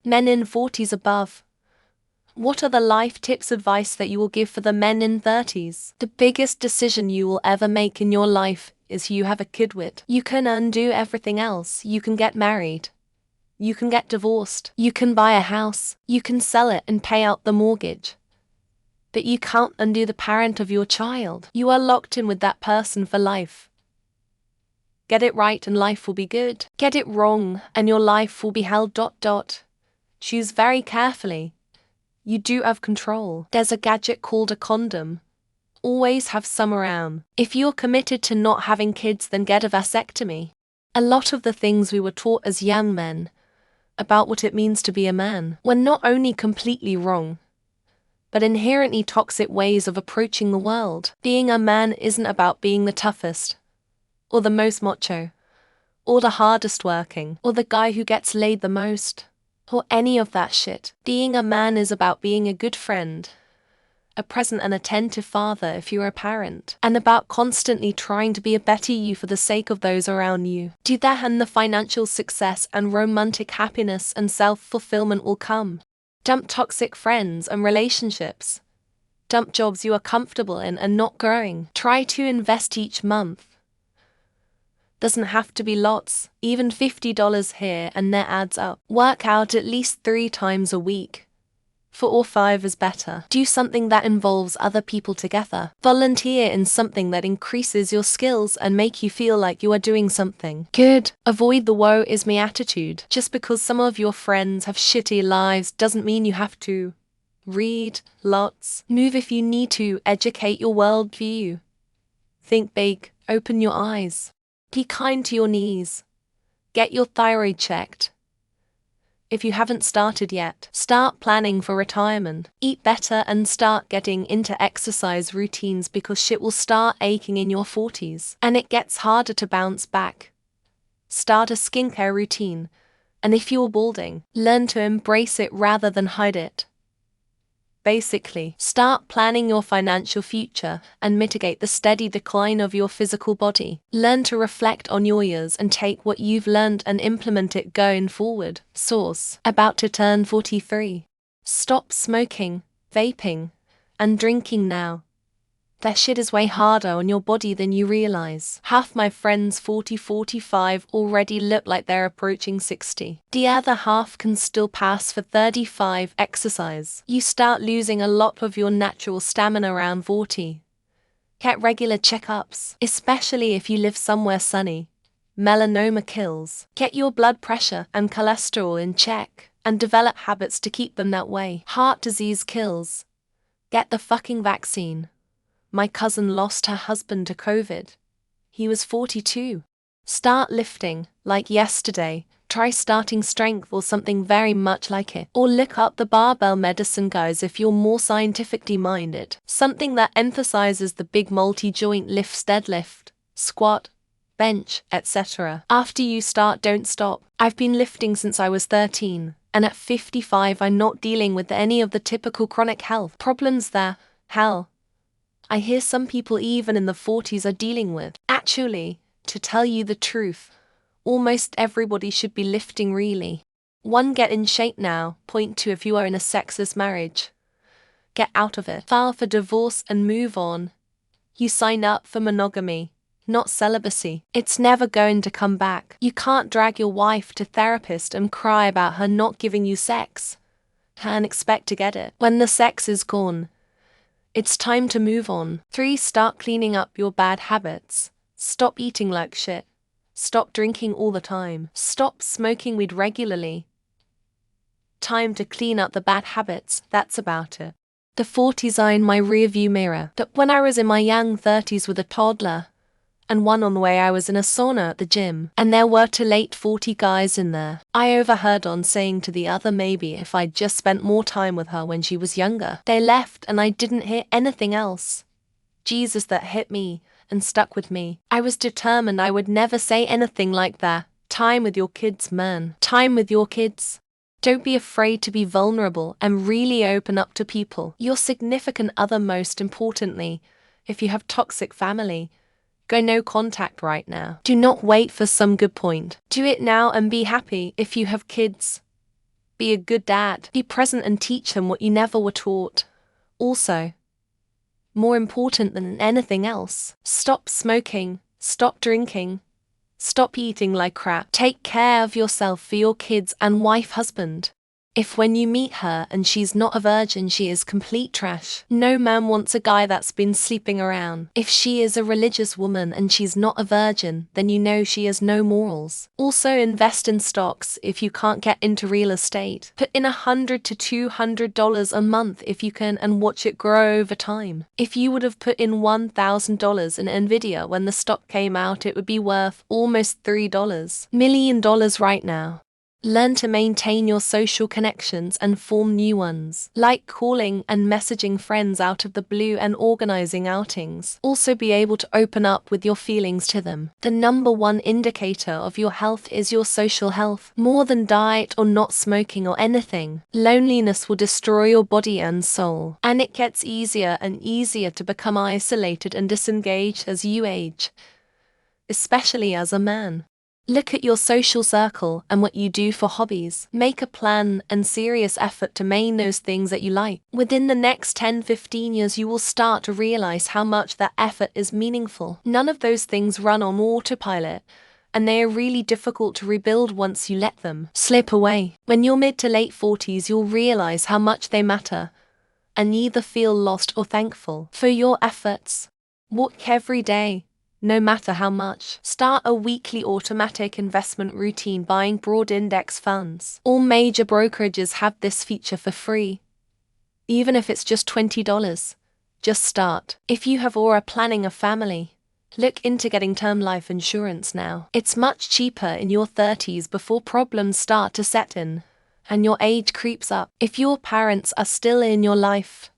Men in 40s above. What are the life tips advice that you will give for the men in 30s? The biggest decision you will ever make in your life is who you have a kid with. You can undo everything else. You can get married. You can get divorced. You can buy a house. You can sell it and pay out the mortgage. But you can't undo the parent of your child. You are locked in with that person for life. Get it right and life will be good. Get it wrong and your life will be hell. Choose very carefully. You do have control. There's a gadget called a condom. Always have some around. If you're committed to not having kids, then get a vasectomy. A lot of the things we were taught as young men about what it means to be a man were not only completely wrong, but inherently toxic ways of approaching the world. Being a man isn't about being the toughest, or the most macho, or the hardest working, or the guy who gets laid the most, or any of that shit. Being a man is about being a good friend, a present and attentive father if you're a parent, and about constantly trying to be a better you for the sake of those around you. Do that and the financial success and romantic happiness and self-fulfillment will come. Dump toxic friends and relationships. Dump jobs you are comfortable in and not growing. Try to invest each month. Doesn't have to be lots, even $50 here and there adds up. Work out at least 3 times a week. 4 or 5 is better. Do something that involves other people together. Volunteer in something that increases your skills and make you feel like you are doing something good. Avoid the woe is me attitude. Just because some of your friends have shitty lives doesn't mean you have to. Read lots. Move if you need to. Educate your worldview. Think big. Open your eyes. Be kind to your knees. Get your thyroid checked. If you haven't started yet, start planning for retirement. Eat better and start getting into exercise routines because shit will start aching in your 40s. And it gets harder to bounce back. Start a skincare routine. And if you're balding, learn to embrace it rather than hide it. Basically, start planning your financial future and mitigate the steady decline of your physical body. Learn to reflect on your years and take what you've learned and implement it going forward. Source: about to turn 43. Stop smoking, vaping, and drinking now. That shit is way harder on your body than you realize. Half my friends 40-45 already look like they're approaching 60. The other half can still pass for 35. Exercise. You start losing a lot of your natural stamina around 40. Get regular checkups, especially if you live somewhere sunny. Melanoma kills. Get your blood pressure and cholesterol in check, and develop habits to keep them that way. Heart disease kills. Get the fucking vaccine. My cousin lost her husband to COVID. He was 42. Start lifting, like yesterday. Try starting strength or something very much like it. Or look up the barbell medicine guys if you're more scientifically minded. Something that emphasizes the big multi-joint lifts, deadlift, squat, bench, etc. After you start, don't stop. I've been lifting since I was 13, and at 55 I'm not dealing with any of the typical chronic health problems there. Hell, I hear some people even in the 40s are dealing with. Actually, to tell you the truth, almost everybody should be lifting really. 1. Get in shape now. Point 2. If you are in a sexless marriage, get out of it. File for divorce and move on. You signed up for monogamy, not celibacy. It's never going to come back. You can't drag your wife to therapist and cry about her not giving you sex and expect to get it when the sex is gone. It's time to move on. 3. Start cleaning up your bad habits. Stop eating like shit. Stop drinking all the time. Stop smoking weed regularly. Time to clean up the bad habits, that's about it. The 40s are in my rearview mirror. But when I was in my young 30s with a toddler, and one on the way I was in a sauna at the gym, and there were 2 late 40 guys in there. I overheard on saying to the other maybe if I'd just spent more time with her when she was younger. They left and I didn't hear anything else. Jesus, that hit me and stuck with me. I was determined I would never say anything like that. Time with your kids, man. Time with your kids. Don't be afraid to be vulnerable and really open up to people. Your significant other, most importantly. If you have toxic family, go no contact right now. Do not wait for some good point. Do it now and be happy. If you have kids, Be a good dad. Be present and teach them what you never were taught. Also, more important than anything else, stop smoking, stop drinking, stop eating like crap. Take care of yourself for your kids and wife, husband. If when you meet her and she's not a virgin, she is complete trash. No man wants a guy that's been sleeping around. If she is a religious woman and she's not a virgin, then you know she has no morals. Also, invest in stocks if you can't get into real estate. Put in $100 to $200 a month if you can and watch it grow over time. If you would have put in $1,000 in Nvidia when the stock came out, it would be worth almost $3 million right now. Learn to maintain your social connections and form new ones, like calling and messaging friends out of the blue and organizing outings. Also be able to open up with your feelings to them. The number one indicator of your health is your social health, more than diet or not smoking or anything. Loneliness will destroy your body and soul, and it gets easier and easier to become isolated and disengaged as you age, especially as a man. Look at your social circle and what you do for hobbies. Make a plan and serious effort to maintain those things that you like. Within the next 10-15 years, you will start to realize how much that effort is meaningful. None of those things run on autopilot, and they are really difficult to rebuild once you let them slip away. When you're mid to late 40s, you'll realize how much they matter, and either feel lost or thankful for your efforts. Walk every day, no matter how much. Start a weekly automatic investment routine buying broad index funds. All major brokerages have this feature for free. Even if it's just $20, just start. If you have or are planning a family, look into getting term life insurance now. It's much cheaper in your 30s before problems start to set in and your age creeps up. If your parents are still in your life,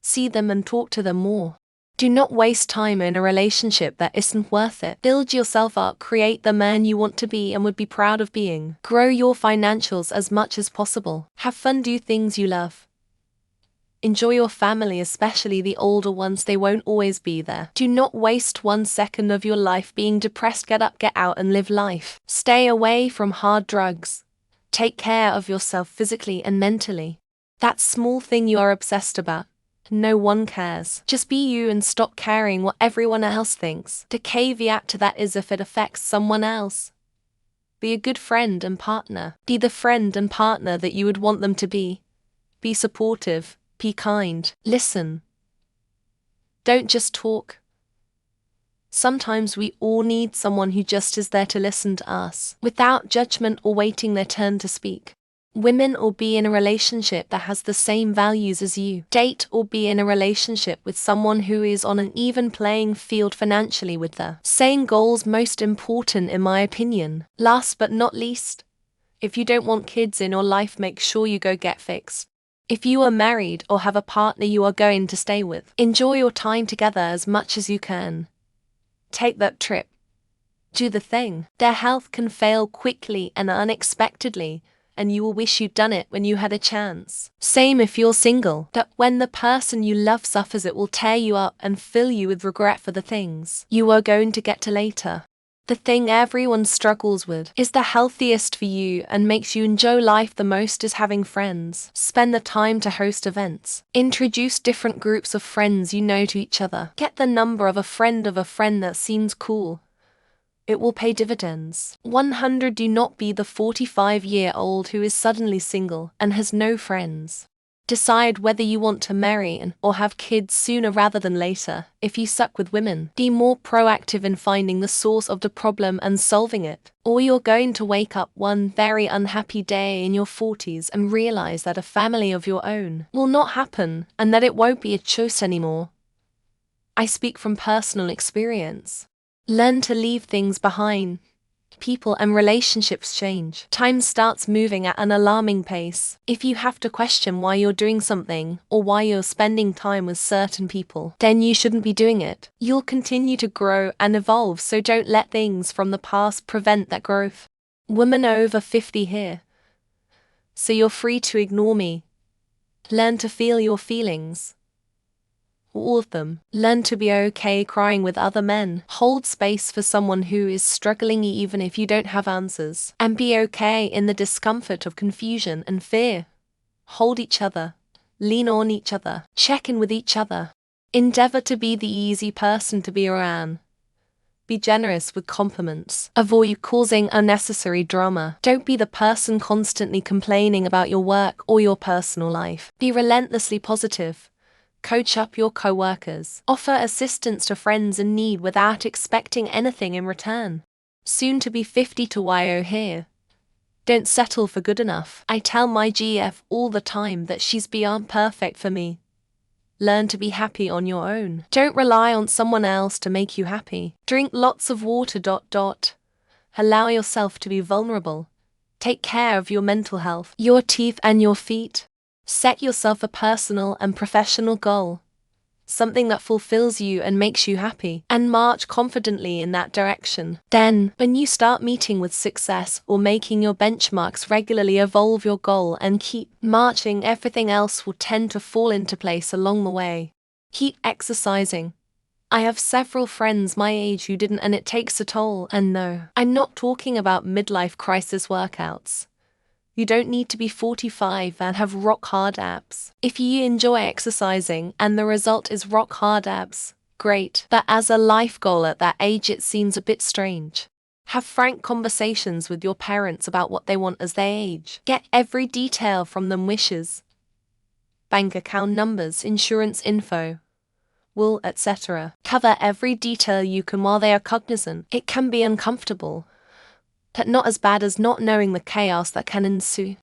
see them and talk to them more. Do not waste time in a relationship that isn't worth it. Build yourself up, create the man you want to be and would be proud of being. Grow your financials as much as possible. Have fun, do things you love. Enjoy your family, especially the older ones, they won't always be there. Do not waste 1 second of your life being depressed. Get up, get out and live life. Stay away from hard drugs. Take care of yourself physically and mentally. That small thing you are obsessed about, no one cares. Just be you and stop caring what everyone else thinks. The caveat to that is if it affects someone else. Be a good friend and partner. Be the friend and partner that you would want them to be. Be supportive. Be kind. Listen. Don't just talk. Sometimes we all need someone who just is there to listen to us, without judgment or waiting their turn to speak. Women, or be in a relationship that has the same values as you. Date or be in a relationship with someone who is on an even playing field financially with the same goals. Most important in my opinion. Last but not least, if you don't want kids in your life, make sure you go get fixed. If you are married or have a partner you are going to stay with, enjoy your time together as much as you can. Take that trip. Do the thing. Their health can fail quickly and unexpectedly, and you will wish you'd done it when you had a chance. Same if you're single, that when the person you love suffers, it will tear you up and fill you with regret for the things you are going to get to later. The thing everyone struggles with is the healthiest for you and makes you enjoy life the most is having friends. Spend the time to host events. Introduce different groups of friends you know to each other. Get the number of a friend that seems cool. It will pay dividends. 100. Do not be the 45-year-old who is suddenly single and has no friends. Decide whether you want to marry or have kids sooner rather than later. If you suck with women, be more proactive in finding the source of the problem and solving it. Or you're going to wake up one very unhappy day in your 40s and realize that a family of your own will not happen and that it won't be a choice anymore. I speak from personal experience. Learn to leave things behind. People and relationships change. Time starts moving at an alarming pace. If you have to question why you're doing something or why you're spending time with certain people, then you shouldn't be doing it. You'll continue to grow and evolve, so don't let things from the past prevent that growth. Women over 50 here, so you're free to ignore me. Learn to feel your feelings. All of them. Learn to be okay crying with other men. Hold space for someone who is struggling even if you don't have answers. And be okay in the discomfort of confusion and fear. Hold each other. Lean on each other. Check in with each other. Endeavor to be the easy person to be around. Be generous with compliments. Avoid causing unnecessary drama. Don't be the person constantly complaining about your work or your personal life. Be relentlessly positive. Coach up your co-workers. Offer assistance to friends in need without expecting anything in return. Soon to be 50 to YO here. Don't settle for good enough. I tell my GF all the time that she's beyond perfect for me. Learn to be happy on your own. Don't rely on someone else to make you happy. Drink lots of water. Allow yourself to be vulnerable. Take care of your mental health, your teeth and your feet. Set yourself a personal and professional goal. Something that fulfills you and makes you happy, and march confidently in that direction. Then, when you start meeting with success or making your benchmarks regularly, evolve your goal and keep marching. Everything else will tend to fall into place along the way. Keep exercising. I have several friends my age who didn't, and it takes a toll. And no, I'm not talking about midlife crisis workouts. You don't need to be 45 and have rock-hard abs. If you enjoy exercising and the result is rock-hard abs, great. But as a life goal at that age, it seems a bit strange. Have frank conversations with your parents about what they want as they age. Get every detail from them: wishes, bank account numbers, insurance info, will, etc. Cover every detail you can while they are cognizant. It can be uncomfortable, but not as bad as not knowing the chaos that can ensue.